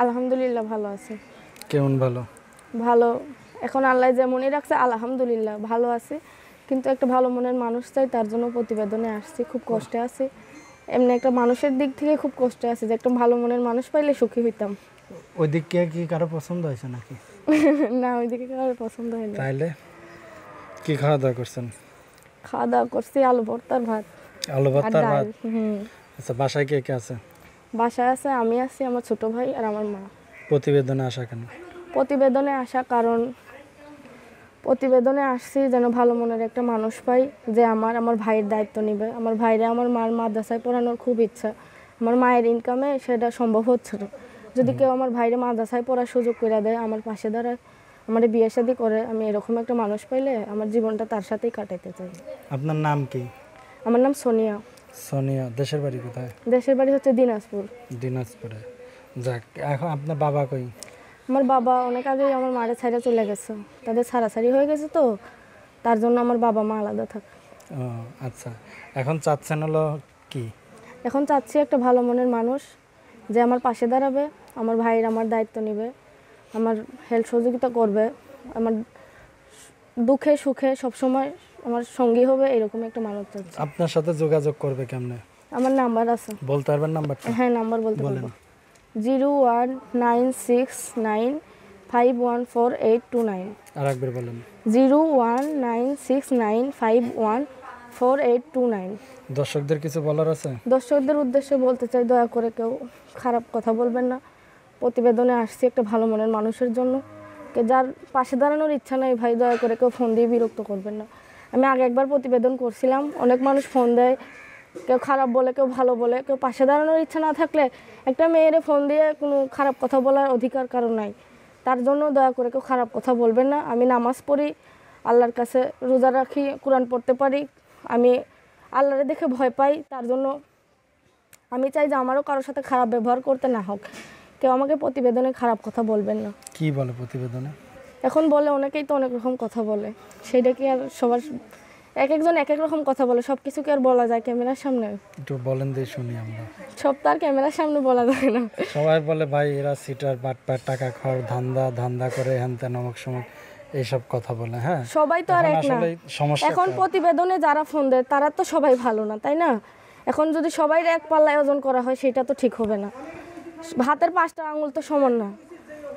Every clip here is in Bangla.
আলহামদুলিল্লাহ ভালো আছে। কেমন ভালো? ভালো, এখন আল্লাহ যেমনই রাখছে আলহামদুলিল্লাহ ভালো আছি, কিন্তু একটা ভালো মনের মানুষ চাই, তার জন্য প্রতিবেদনে আসছি। খুব কষ্টে আছি, এমনি একটা মানুষের দিক থেকে খুব কষ্টে আছি, যে একটা ভালো মনের মানুষ পাইলে সুখী হইতাম। ওই দিকে কি কারো পছন্দ হয়েছে নাকি? না, ওইদিকে কারোর পছন্দ হয়নি। তাইলে কি খাওয়া দাওয়া করছেন? খাওয়া দাওয়া করছি আলু ভর্তার ভাত আলু আর ভর্তার ভাত। ডাল। আচ্ছা, বাসায় কে কে আছে? বাসায় আছে আমি আছি, আমার ছোট ভাই আর আমার মা। প্রতিবেদনে আসা কেন? প্রতিবেদনে আসা কারণ প্রতিবেদনে আসছি যেন ভালো মনের একটা মানুষ পাই, যে আমার ভাইয়ের দায়িত্ব নেবে। আমার ভাইরে আমার মার মাদ্রাসায় পড়ানোর খুব ইচ্ছা, আমার মায়ের ইনকামে সেটা সম্ভব হচ্ছে না। যদি কেউ আমার ভাইরে মাদ্রাসায় পড়ার সুযোগ করে দেয়, আমার পাশে দাঁড়ায়, আমার বিয়ে শাদী করে, আমি এরকম একটা মানুষ পাইলে আমার জীবনটা তার সাথেই কাটাইতে চাই। আপনার নাম কি? আমার নাম সোনিয়া। সোনিয়া। দেশের বাড়ি কোথায়? দেশের বাড়ি হচ্ছে দিনাজপুর। দিনাজপুরে। যাক, এখন আপনার বাবা কই? আমার বাবা অনেক আগেই আমার মারে ছাইড়া চলে গেছে, তাদের ছাড়াছাড়ি হয়ে গেছে, তো তার জন্য আমার বাবা মা আলাদা থাকে। ও আচ্ছা, এখন চাচ্ছেন হলো কি? এখন চাচ্ছি একটা ভালো মনের মানুষ, যে আমার পাশে দাঁড়াবে, আমার ভাইয়ের আমার দায়িত্ব নেবে, আমার হেল্প সহযোগিতা করবে, আমার দুঃখে সুখে সবসময় আমার সঙ্গী হবে, এরকম একটা মানুষ চাচ্ছি। আপনার সাথে যোগাযোগ করবে কেমনে? আমার নাম্বার আছে। বলতে পারবেন নাম্বারটা? হ্যাঁ, নাম্বার বলতে বলেন। পারবো। 01969514829। আর একবার বলেন। 01969514829। দর্শকদের কিছু বলার আছে? দর্শকদের উদ্দেশ্যে বলতে চাই, দয়া করে কেউ খারাপ কথা বলবেন না। প্রতিবেদনে আসছি একটা ভালো মনের মানুষের জন্য, যার পাশে দাঁড়ানোর ইচ্ছা নাই ভাই, দয়া করে কেউ ফোন দিয়ে বিরক্ত করবেন না। আমি আগে একবার প্রতিবেদন করছিলাম, অনেক মানুষ ফোন দেয়, কেউ খারাপ বলে, কেউ ভালো বলে। কেউ পাশে দাঁড়ানোর ইচ্ছা না থাকলে একটা মেয়েরে ফোন দিয়ে কোনো খারাপ কথা বলার অধিকার কারণ নাই। তার জন্য দয়া করে কেউ খারাপ কথা বলবেন না। আমি নামাজ পড়ি, আল্লাহর কাছে রোজা রাখি, কোরআন পড়তে পারি, আমি আল্লাহরে দেখে ভয় পাই। তার জন্য আমি চাই যে আমারও কারোর সাথে খারাপ ব্যবহার করতে না হোক। কেউ আমাকে প্রতিবেদনে খারাপ কথা বলবেন না। কি বলে প্রতিবেদনে? এখন বলে অনেকেই তো অনেক রকম কথা বলে, সেইটা কি আর সবার, এক একজন এক এক রকম কথা বলে, সব কিছু কি আর বলা যায় ক্যামেরার সামনে? একটু বলেন দিয়ে শুনি আমরা। সব তো আর ক্যামেরার সামনে বলা যায় না। সবাই বলে ভাই এরা সিটার বাটপার, টাকা খাওয়ার ধান্দা করে হ্যান তেন অমুক সময় এইসব কথা বলে। হ্যাঁ, সবাই তো আর এক না। সমস্যা এখন প্রতিবেদনে যারা ফোন দেয় তারা তো সবাই ভালো না, তাই না? এখন যদি সবাই এক পাল্লায় ওজন করা হয়, সেটা তো ঠিক হবে না। হাতের 5টা আঙুল তো সমান না,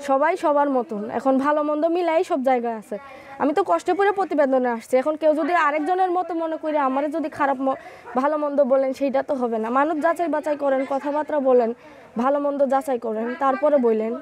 সবাই সবার মতন। এখন ভালো মন্দ মিলাই সব জায়গায় আছে। আমি তো কষ্ট করে প্রতিবেদনে আসছি, এখন কেউ যদি আরেকজনের মতো মনে করে আমারে যদি খারাপ ভালো মন্দ বলেন, সেইটা তো হবে না। মানুষ যাচাই বাছাই করেন, কথাবার্তা বলেন, ভালো মন্দ যাচাই করেন, তারপরে বললেন।